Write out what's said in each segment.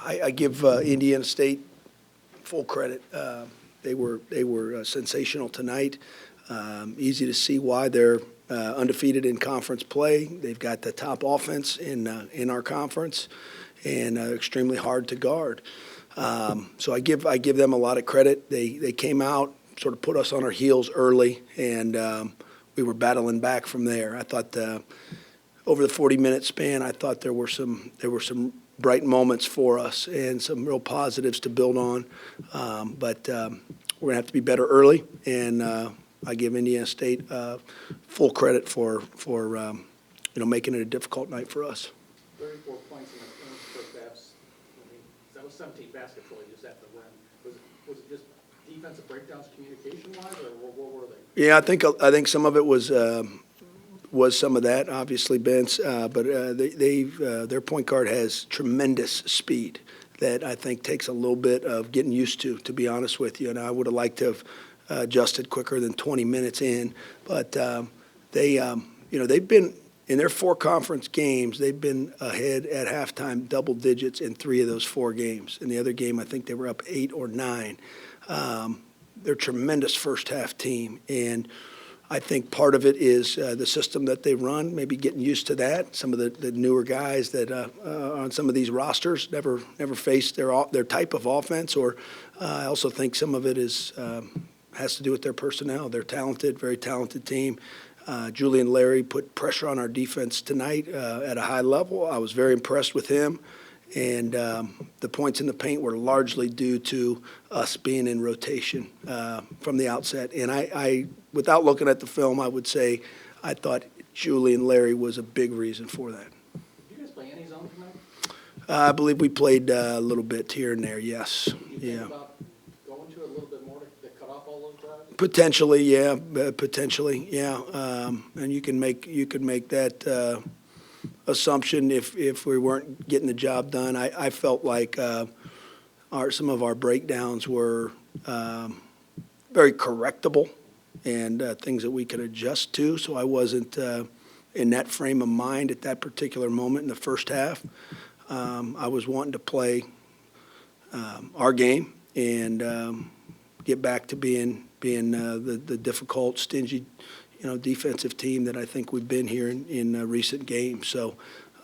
I give Indiana State full credit. They were sensational tonight. Easy to see why they're undefeated in conference play. They've got the top offense in our conference, and extremely hard to guard. So I give them a lot of credit. They came out, sort of put us on our heels early, and we were battling back from there. I thought over the 40-minute span, I thought there were some bright moments for us and some real positives to build on. But we're gonna have to be better early, and I give Indiana State full credit for making it a difficult night for us. 34 points in the first half. I mean, that was 17 baskets really just at the rim. Was it just defensive breakdowns communication-wise, or what were they? Yeah, I think some of it was some of that, obviously, Vince. But their point guard has tremendous speed that I think takes a little bit of getting used to be honest with you. And I would have liked to have adjusted quicker than 20 minutes in. But they've been in their 4 conference games. They've been ahead at halftime, double digits in 3 of those 4 games. In the other game, I think they were up 8 or 9. They're a tremendous first half team, and I think part of it is the system that they run, maybe getting used to that. Some of the newer guys that on some of these rosters never faced their type of offense, or I also think some of it has to do with their personnel. They're talented, very talented team. Julian Larry put pressure on our defense tonight at a high level. I was very impressed with him. And the points in the paint were largely due to us being in rotation from the outset. And I, without looking at the film, I would say I thought Julian Larry was a big reason for that. Did you guys play any zone tonight? I believe we played a little bit here and there, yes. You think about going to a little bit more to cut off all those drives? Potentially, yeah. Potentially, yeah. And you can make that assumption if we weren't getting the job done. I felt like some of our breakdowns were very correctable and things that we could adjust to. So I wasn't in that frame of mind at that particular moment in the first half. I was wanting to play our game and get back to being the difficult, stingy, defensive team that I think we've been here in recent games. So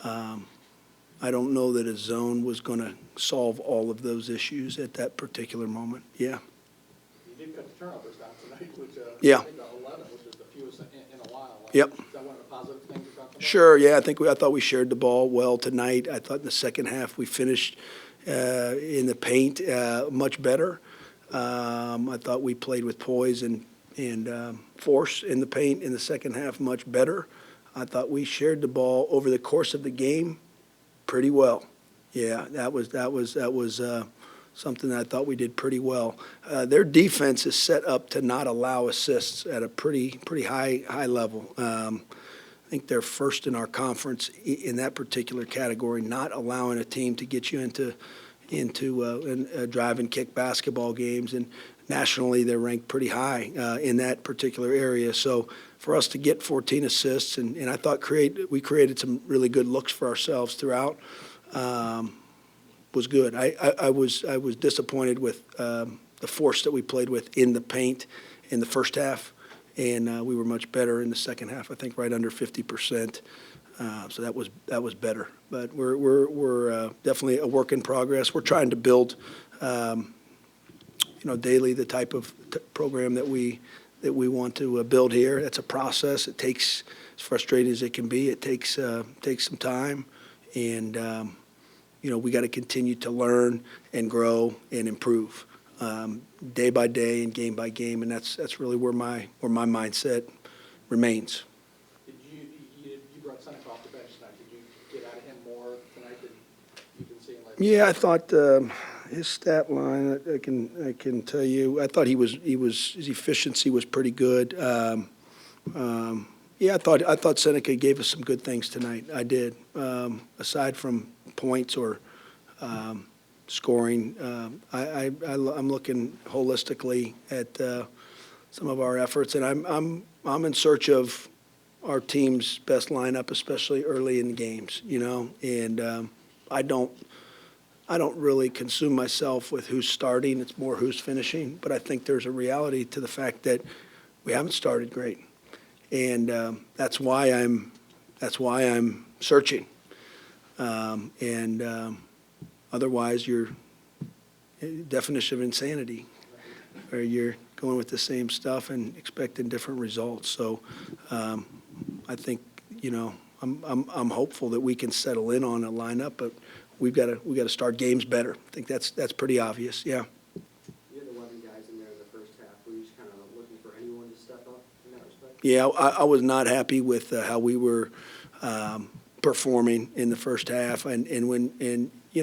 I don't know that a zone was going to solve all of those issues at that particular moment. Yeah. You did cut the turnovers down tonight, which yeah. I think 11, which is the fewest in a while. Yep. Is that one of the positive things you talked about? Sure. Yeah. I thought we shared the ball well tonight. I thought in the second half we finished in the paint much better. I thought we played with poise and force in the paint in the second half much better. I thought we shared the ball over the course of the game pretty well. Yeah, that was something that I thought we did pretty well. Their defense is set up to not allow assists at a pretty high level. I think they're first in our conference in that particular category, not allowing a team to get you into drive and kick basketball games, and nationally they're ranked pretty high in that particular area. So for us to get 14 assists, and I thought we created some really good looks for ourselves throughout, was good. I was disappointed with the force that we played with in the paint in the first half, and we were much better in the second half. I think right under 50%. So that was better. But we're definitely a work in progress. We're trying to build, daily the type of program that we want to build here. That's a process. It takes, as frustrating as it can be, it takes some time, and we got to continue to learn and grow and improve day by day and game by game, and that's really where my mindset remains. You brought Seneca off the bench tonight. Did you get out of him more tonight than you've been seeing lately? Yeah, I thought his stat line, I can tell you, I thought his efficiency was pretty good. Yeah, I thought Seneca gave us some good things tonight. I did. Aside from points or scoring, I'm looking holistically at some of our efforts, and I'm in search of our team's best lineup, especially early in the games. And I don't I don't really consume myself with who's starting. It's more who's finishing. But I think there's a reality to the fact that we haven't started great, and that's why I'm searching. Otherwise, you're definition of insanity, or you're going with the same stuff and expecting different results. So I think, I'm hopeful that we can settle in on a lineup, but we've got to start games better. I think that's pretty obvious. Yeah. You had 11 guys in there in the first half. Were you just kind of looking for anyone to step up in that respect? Yeah, I was not happy with how we were performing in the first half, and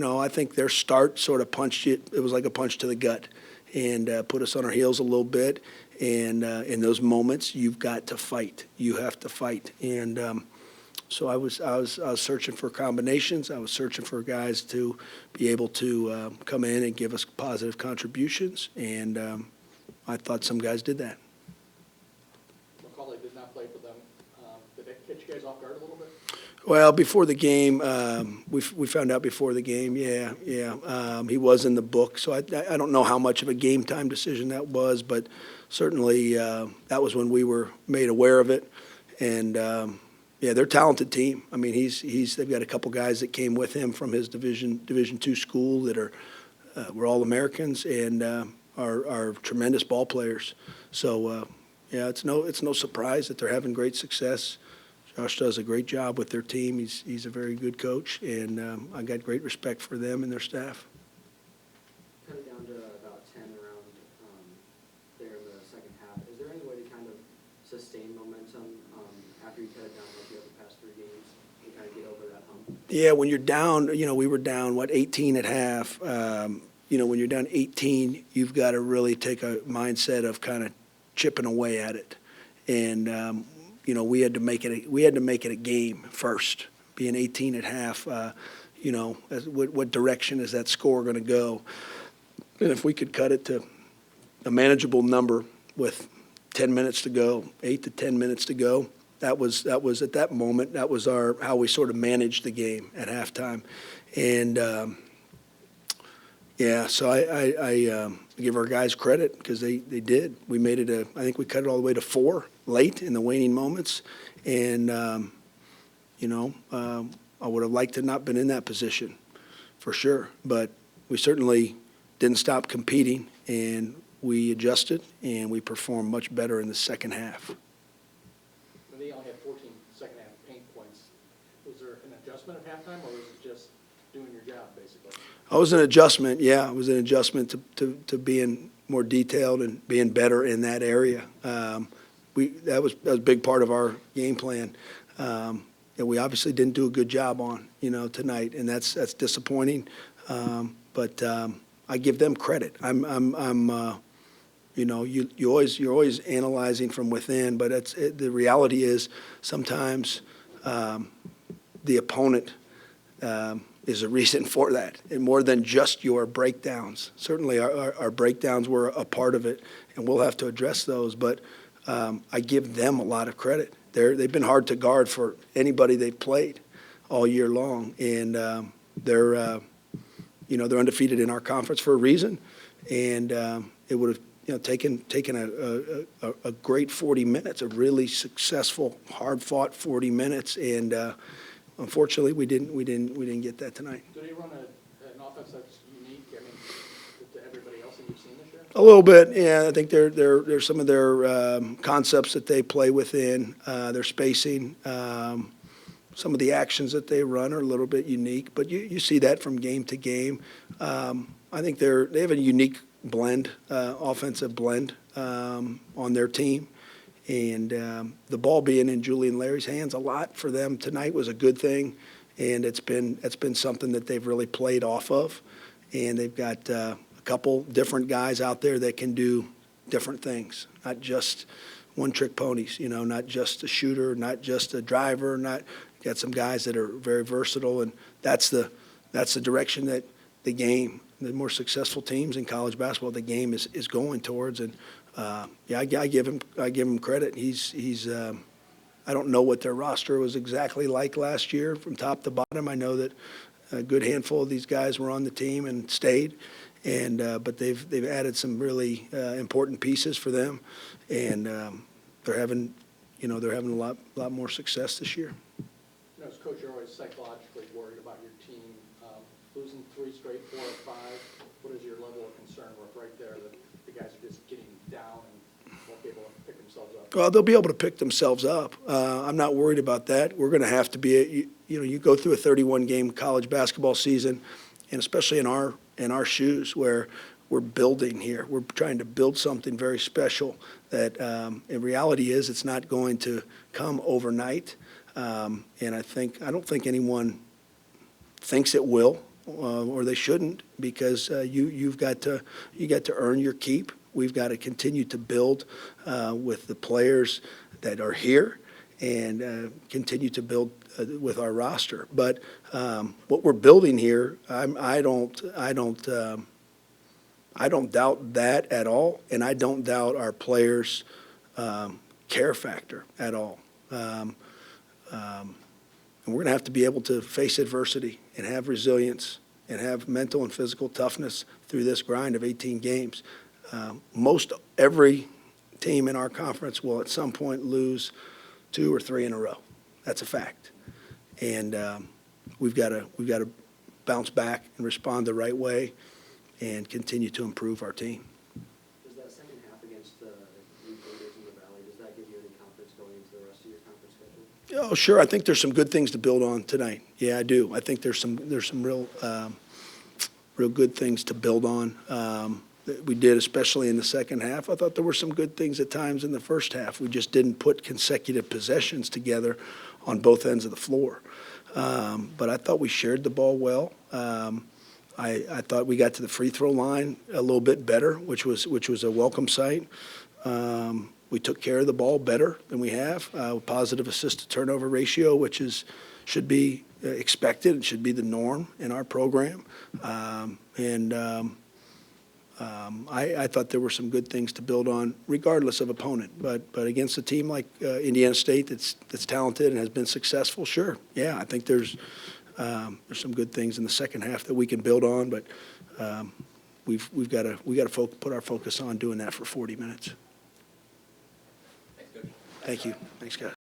I think their start sort of punched it. It was like a punch to the gut, and put us on our heels a little bit. And in those moments, you've got to fight. You have to fight. And so I was searching for combinations. I was searching for guys to be able to come in and give us positive contributions. And I thought some guys did that. Macaulay did not play for them. Did that catch you guys off guard a little bit? Well, before the game, we found out before the game. Yeah. He was in the book, so I don't know how much of a game time decision that was, but certainly that was when we were made aware of it. And yeah, they're a talented team. I mean, they've got a couple guys that came with him from his Division II school that were all Americans and are tremendous ball players. So yeah, it's no surprise that they're having great success. Josh does a great job with their team. He's a very good coach, and I got great respect for them and their staff. Kind of down to about 10 around there in the second half. Is there any way to kind of sustain momentum after you cut it down like you have the past 3 games and kind of get over that hump? Yeah, when you're down, we were down, 18 at half. When you're down 18, you've got to really take a mindset of kind of chipping away at it. And we had to make it a game first. Being 18 at half, what direction is that score going to go? And if we could cut it to a manageable number with 10 minutes to go, 8 to 10 minutes to go, that was at that moment, that was how we sort of managed the game at halftime. And yeah, so I give our guys credit because they did. We made it I think we cut it all the way to 4 late in the waning moments. And, I would have liked to not been in that position for sure. But we certainly didn't stop competing, and we adjusted, and we performed much better in the second half. They only had 14 second half paint points. Was there an adjustment at halftime, or was it just doing your job, basically? It was an adjustment, yeah. It was an adjustment to being more detailed and being better in that area. That was a big part of our game plan. And we obviously didn't do a good job on, tonight, and that's disappointing. But I give them credit. You're always analyzing from within, but the reality is sometimes the opponent is a reason for that, and more than just your breakdowns. Certainly our breakdowns were a part of it, and we'll have to address those, but I give them a lot of credit. They've been hard to guard for anybody they've played all year long, and they're undefeated in our conference for a reason, and it would have taken a great 40 minutes, a really successful, hard-fought 40 minutes, and unfortunately we didn't get that tonight. Do they run an offense that's unique? I mean, to everybody else that you've seen this year? A little bit, yeah. I think there's some of their concepts that they play within, their spacing. Some of the actions that they run are a little bit unique, but you see that from game to game. I think they have a unique blend, offensive blend on their team. And the ball being in Julian Larry's hands a lot for them tonight was a good thing, and it's been something that they've really played off of. And they've got a couple different guys out there that can do different things, not just one-trick ponies. Not just a shooter, not just a driver. Got some guys that are very versatile, and that's the direction that the more successful teams in college basketball, the game is going towards. And yeah, I give him credit. He's I don't know what their roster was exactly like last year from top to bottom. I know that A good handful of these guys were on the team and stayed, and but they've added some really important pieces for them, and they're having a lot more success this year. You know, as coach, you're always psychologically worried about your team. Losing 3 straight, 4 or 5, what is your level of concern with right there that the guys are just getting down and won't be able to pick themselves up? Well, they'll be able to pick themselves up. I'm not worried about that. We're going to have to be, you go through a 31-game college basketball season, and especially in our shoes where we're building here. We're trying to build something very special that in reality it's not going to come overnight. And I don't think anyone thinks it will, or they shouldn't, because you got to earn your keep. We've got to continue to build with the players that are here and continue to build with our roster. But what we're building here, I don't doubt that at all, and I don't doubt our players' care factor at all. And we're going to have to be able to face adversity and have resilience and have mental and physical toughness through this grind of 18 games. Most every team in our conference will at some point lose 2 or 3 in a row. That's a fact. And we've got to bounce back and respond the right way and continue to improve our team. Does that second half against the Raiders in the Valley, does that give you any confidence going into the rest of your conference schedule? Oh, sure. I think there's some good things to build on tonight. Yeah, I do. I think there's some real good things to build on. That we did, especially in the second half. I thought there were some good things at times in the first half. We just didn't put consecutive possessions together on both ends of the floor. But I thought we shared the ball well. I thought we got to the free throw line a little bit better, which was a welcome sight. We took care of the ball better than we have. Positive assist to turnover ratio, which should be expected and should be the norm in our program. I thought there were some good things to build on, regardless of opponent. But against a team like Indiana State that's talented and has been successful, sure, yeah, I think there's some good things in the second half that we can build on. But we got to put our focus on doing that for 40 minutes. Thanks, Coach. Thank you. Thanks, guys.